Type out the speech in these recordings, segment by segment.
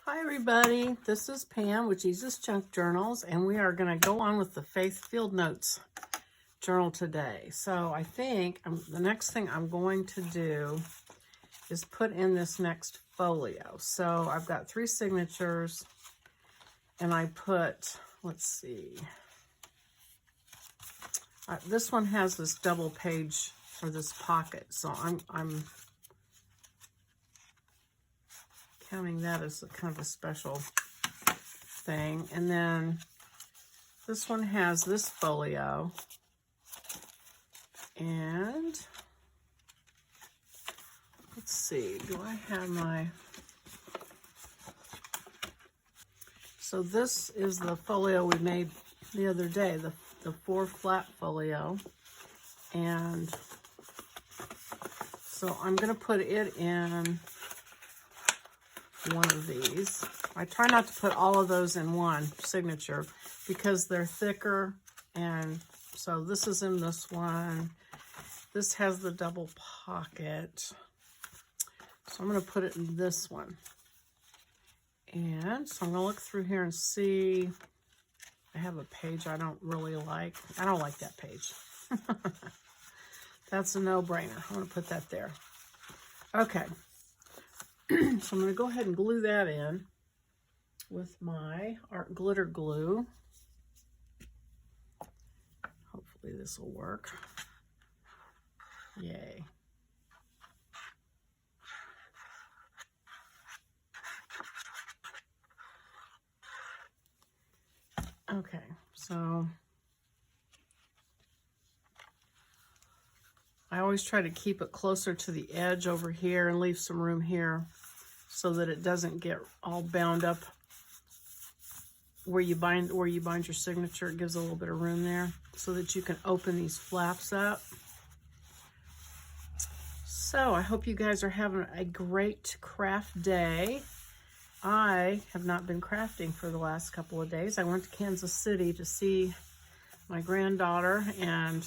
Hi everybody, this is Pam with Jesus Junk Journals, and we are going to go on with the Faith Field Notes journal today. So I think the next thing I'm going to do is put in this next folio. So I've got 3 signatures, and I put, let's see, this one has this double page for this pocket, so I'm counting that as a kind of a special thing. And then this one has this folio, and let's see, do I have my, so this is the folio we made the other day, the 4 flat folio, and so I'm going to put it in one of these. I try not to put all of those in one signature because they're thicker, and so this is in this one. This has the double pocket, so I'm going to put it in this one. And so I'm going to look through here and see. I have a page I don't really like. I don't like that page. That's a no-brainer. I'm going to put that there. Okay. So I'm going to go ahead and glue that in with my art glitter glue. Hopefully this will work. Yay. Okay, so I always try to keep it closer to the edge over here and leave some room here so that it doesn't get all bound up where you bind your signature. It gives a little bit of room there so that you can open these flaps up. So I hope you guys are having a great craft day. I have not been crafting for the last couple of days. I went to Kansas City to see my granddaughter and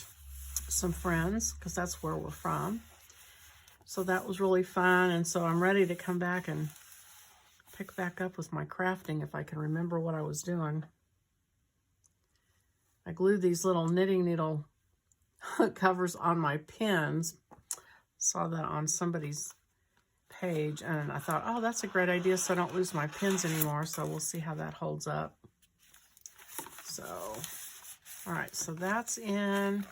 some friends, because that's where we're from. So that was really fun, and so I'm ready to come back and pick back up with my crafting if I can remember what I was doing. I glued these little knitting needle covers on my pins. Saw that on somebody's page, and I thought, oh, that's a great idea, so I don't lose my pins anymore. So we'll see how that holds up. So, all right, so that's in.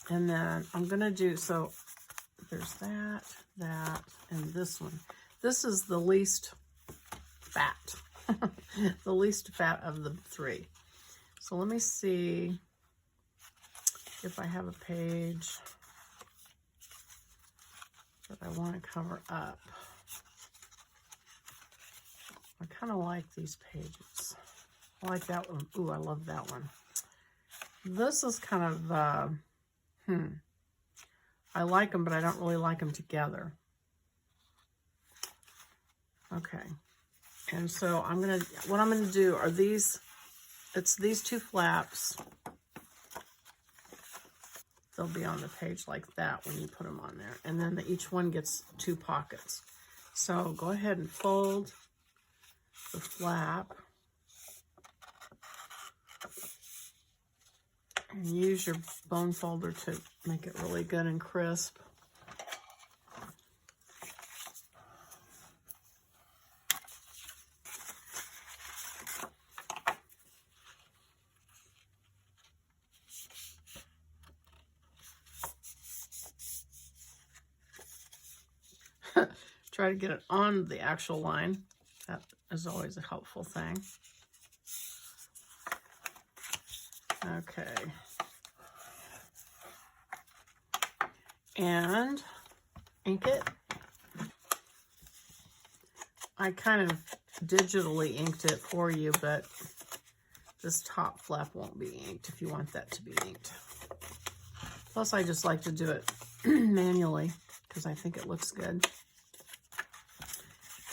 And then I'm gonna do, so there's that, and this one. This is the least fat, the least fat of the 3. So let me see if I have a page that I want to cover up. I kind of like these pages. I like that one. Ooh, I love that one. This is kind of, I like them, but I don't really like them together. Okay. And so what I'm going to do are these, it's these 2 flaps. They'll be on the page like that when you put them on there. And then each one gets 2 pockets. So go ahead and fold the flap. And use your bone folder to make it really good and crisp. Try to get it on the actual line. That is always a helpful thing. Okay. And ink it. I kind of digitally inked it for you, but this top flap won't be inked if you want that to be inked. Plus, I just like to do it manually because I think it looks good.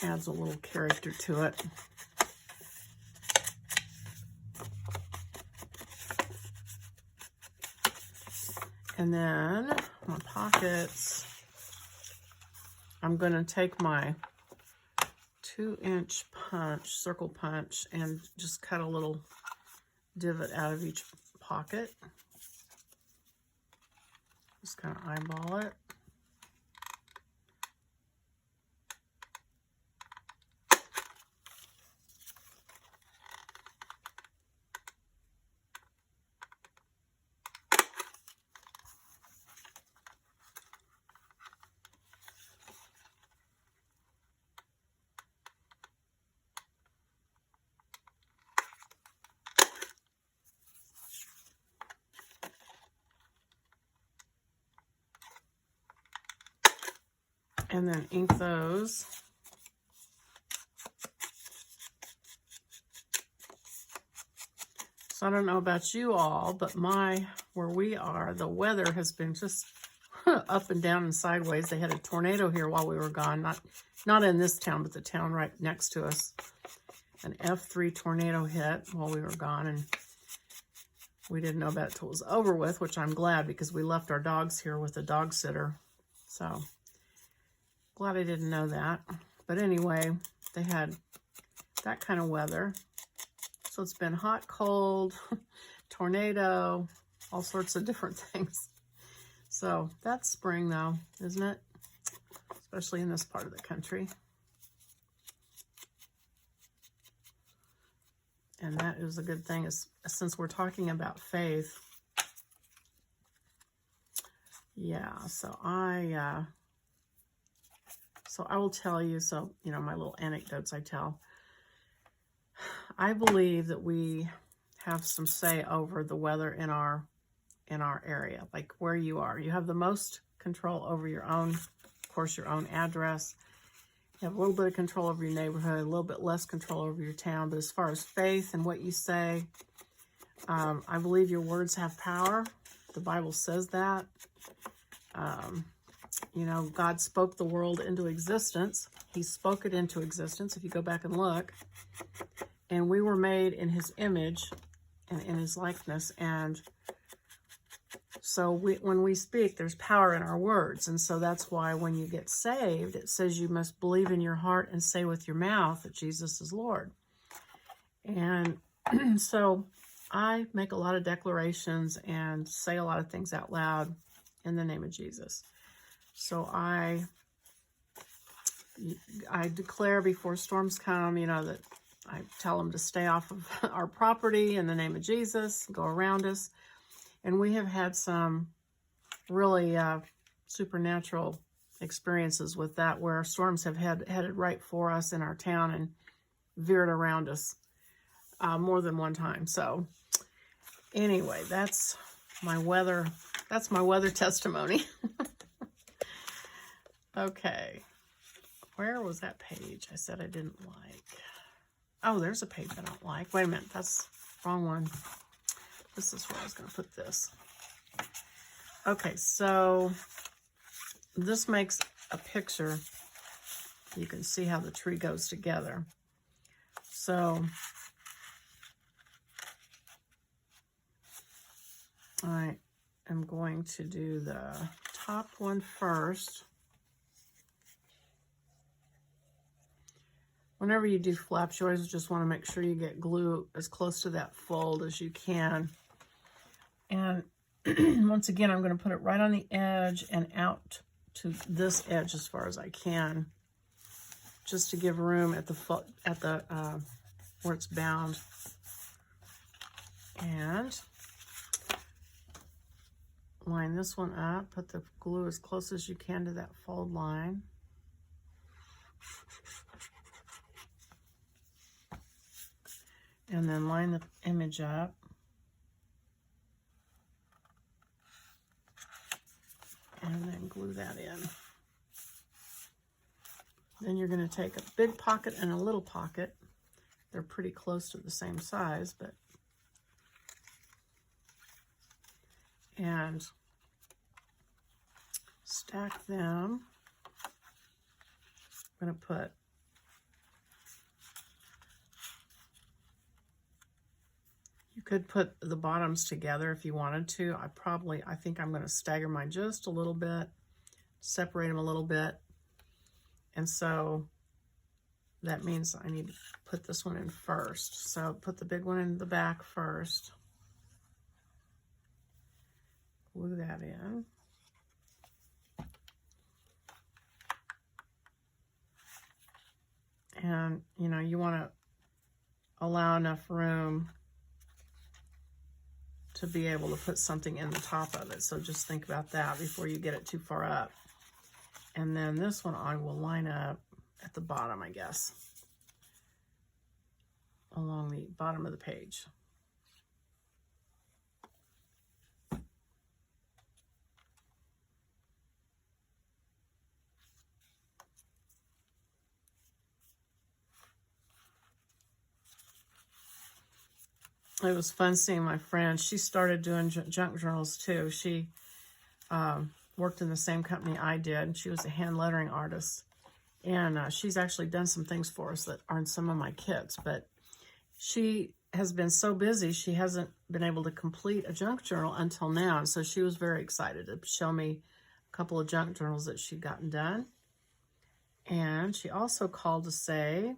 Adds a little character to it. And then my pockets, I'm going to take my 2-inch punch, circle punch, and just cut a little divot out of each pocket. Just kind of eyeball it. And then ink those. So I don't know about you all, but where we are, the weather has been just up and down and sideways. They had a tornado here while we were gone. Not in this town, but the town right next to us. An F3 tornado hit while we were gone, and we didn't know about it till it was over with, which I'm glad, because we left our dogs here with a dog sitter. So glad I didn't know that. But anyway, they had that kind of weather. So it's been hot, cold, tornado, all sorts of different things. So that's spring though, isn't it? Especially in this part of the country. And that is a good thing, since we're talking about faith. Yeah, so I will tell you, my little anecdotes I tell. I believe that we have some say over the weather in our area, like where you are. You have the most control over your own, of course, your own address. You have a little bit of control over your neighborhood, a little bit less control over your town. But as far as faith and what you say, I believe your words have power. The Bible says that. God spoke the world into existence. He spoke it into existence, if you go back and look. And we were made in his image and in his likeness. And so when we speak, there's power in our words. And so that's why when you get saved, it says you must believe in your heart and say with your mouth that Jesus is Lord. And so I make a lot of declarations and say a lot of things out loud in the name of Jesus. So I declare before storms come, that I tell them to stay off of our property in the name of Jesus, go around us. And we have had some really supernatural experiences with that, where storms have headed right for us in our town and veered around us more than one time. So anyway, that's my weather testimony. Okay. Where was that page I said I didn't like? Oh, there's a page I don't like. Wait a minute. That's the wrong one. This is where I was going to put this. Okay, so this makes a picture. You can see how the tree goes together. So I am going to do the top one first. Whenever you do flaps, you always just want to make sure you get glue as close to that fold as you can. And once again, I'm going to put it right on the edge and out to this edge as far as I can, just to give room at the where it's bound. And line this one up. Put the glue as close as you can to that fold line. And then line the image up. And then glue that in. Then you're going to take a big pocket and a little pocket. They're pretty close to the same size, but and stack them. I'm going to put you could put the bottoms together if you wanted to. I think I'm going to stagger mine just a little bit, separate them a little bit. And so that means I need to put this one in first. So put the big one in the back first. Glue that in. And, you know, you want to allow enough room to be able to put something in the top of it. So just think about that before you get it too far up. And then this one I will line up at the bottom, I guess, along the bottom of the page. It was fun seeing my friend. She started doing junk journals too. She worked in the same company I did, and she was a hand lettering artist. And she's actually done some things for us that aren't some of my kits, but she has been so busy, she hasn't been able to complete a junk journal until now. And so she was very excited to show me a couple of junk journals that she'd gotten done. And she also called to say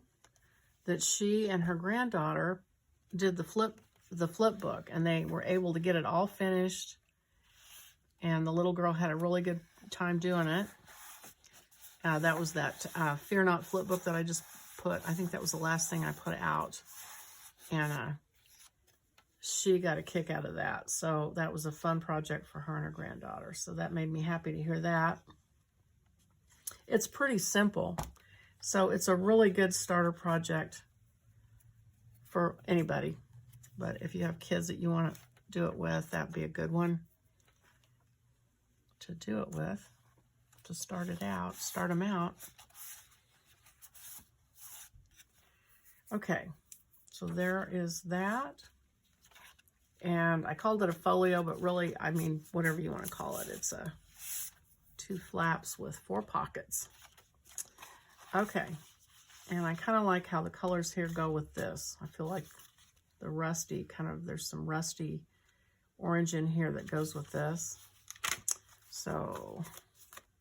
that she and her granddaughter did the flip book, and they were able to get it all finished, and the little girl had a really good time doing it. That was that Fear Not flip book that I just put. I think that was the last thing I put out, and she got a kick out of that. So that was a fun project for her and her granddaughter. So that made me happy to hear that. It's pretty simple, so it's a really good starter project for anybody. But if you have kids that you want to do it with, that'd be a good one to do it with, to start them out. Okay, so there is that. And I called it a folio, but really, I mean, whatever you want to call it. It's a 2 flaps with 4 pockets. Okay, and I kind of like how the colors here go with this. I feel like the rusty, there's some rusty orange in here that goes with this. So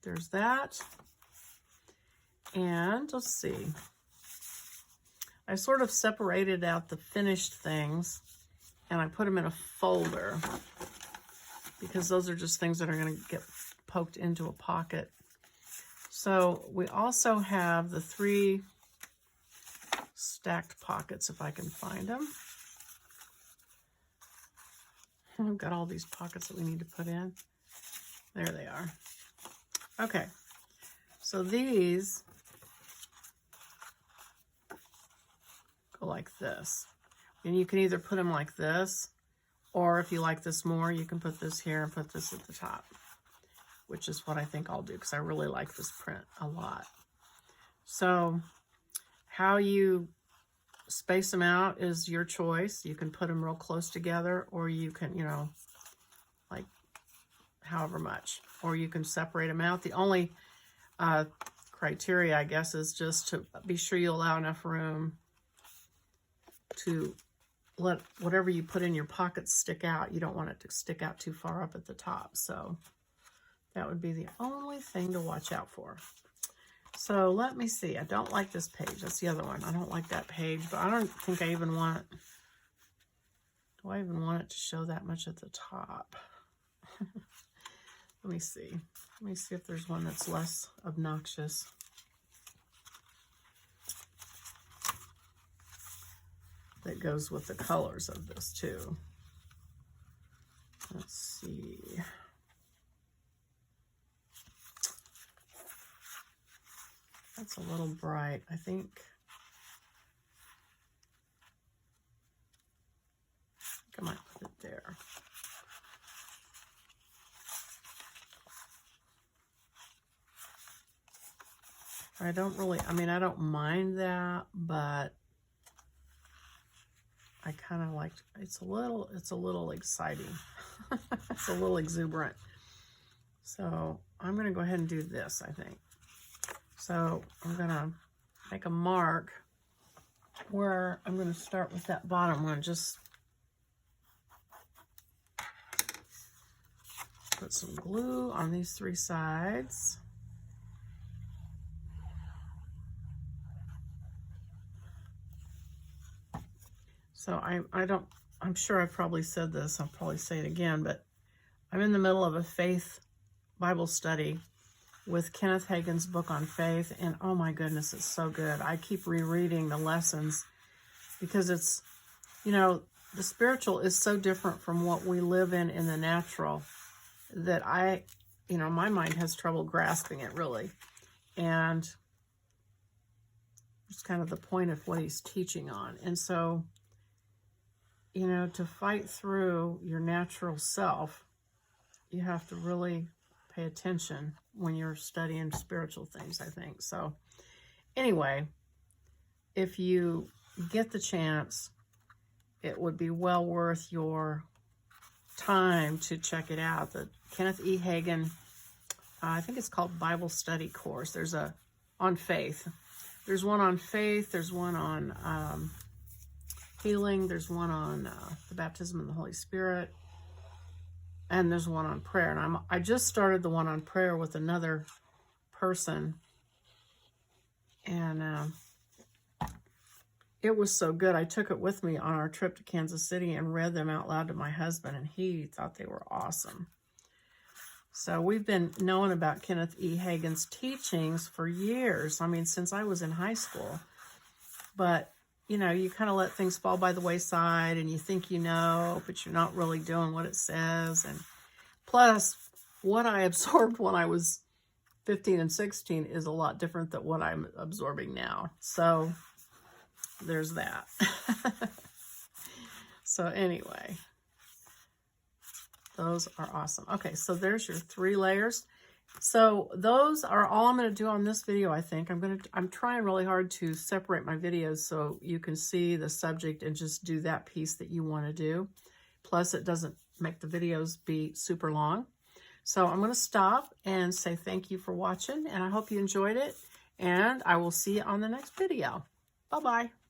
there's that. And let's see. I sort of separated out the finished things, and I put them in a folder because those are just things that are going to get poked into a pocket. So we also have the 3 stacked pockets, if I can find them. I've got all these pockets that we need to put in. There they are. Okay, so these go like this. And you can either put them like this, or if you like this more, you can put this here and put this at the top, which is what I think I'll do because I really like this print a lot. So how you space them out is your choice. You can put them real close together, or you can, you know, like however much, or you can separate them out. The only criteria, I guess, is just to be sure you allow enough room to let whatever you put in your pockets stick out. You don't want it to stick out too far up at the top. So that would be the only thing to watch out for. So let me see. I don't like this page. That's the other one. I don't like that page, but I don't think I even want it. Do I even want it to show that much at the top? Let me see. Let me see if there's one that's less obnoxious. That goes with the colors of this too. Let's see. That's a little bright, I think. I might put it there. I don't really, I mean, I don't mind that, but I kind of like, it's a little exciting. It's a little exuberant. So I'm going to go ahead and do this, I think. So I'm going to make a mark where I'm going to start with that bottom one. Just put some glue on these 3 sides. So I'm sure I've probably said this, I'll probably say it again, but I'm in the middle of a faith Bible study with Kenneth Hagin's book on faith, and oh my goodness, it's so good. I keep rereading the lessons because it's, you know, the spiritual is so different from what we live in the natural that my mind has trouble grasping it really. And it's kind of the point of what he's teaching on. And so, you know, to fight through your natural self, you have to really pay attention when you're studying spiritual things, I think. So anyway, if you get the chance, it would be well worth your time to check it out. The Kenneth E. Hagin, I think it's called Bible Study Course. There's a on faith. There's one on faith. There's one on healing. There's one on the baptism of the Holy Spirit. And there's one on prayer. And I just started the one on prayer with another person. And it was so good. I took it with me on our trip to Kansas City and read them out loud to my husband, and he thought they were awesome. So we've been knowing about Kenneth E. Hagin's teachings for years. I mean, since I was in high school. But, you know, you kind of let things fall by the wayside, and you think you know, but you're not really doing what it says. And plus, what I absorbed when I was 15 and 16 is a lot different than what I'm absorbing now. So there's that. So anyway, those are awesome. Okay, so there's your 3 layers. So those are all I'm going to do on this video, I think. I'm trying really hard to separate my videos so you can see the subject and just do that piece that you want to do. Plus, it doesn't make the videos be super long. So I'm going to stop and say thank you for watching, and I hope you enjoyed it, and I will see you on the next video. Bye-bye.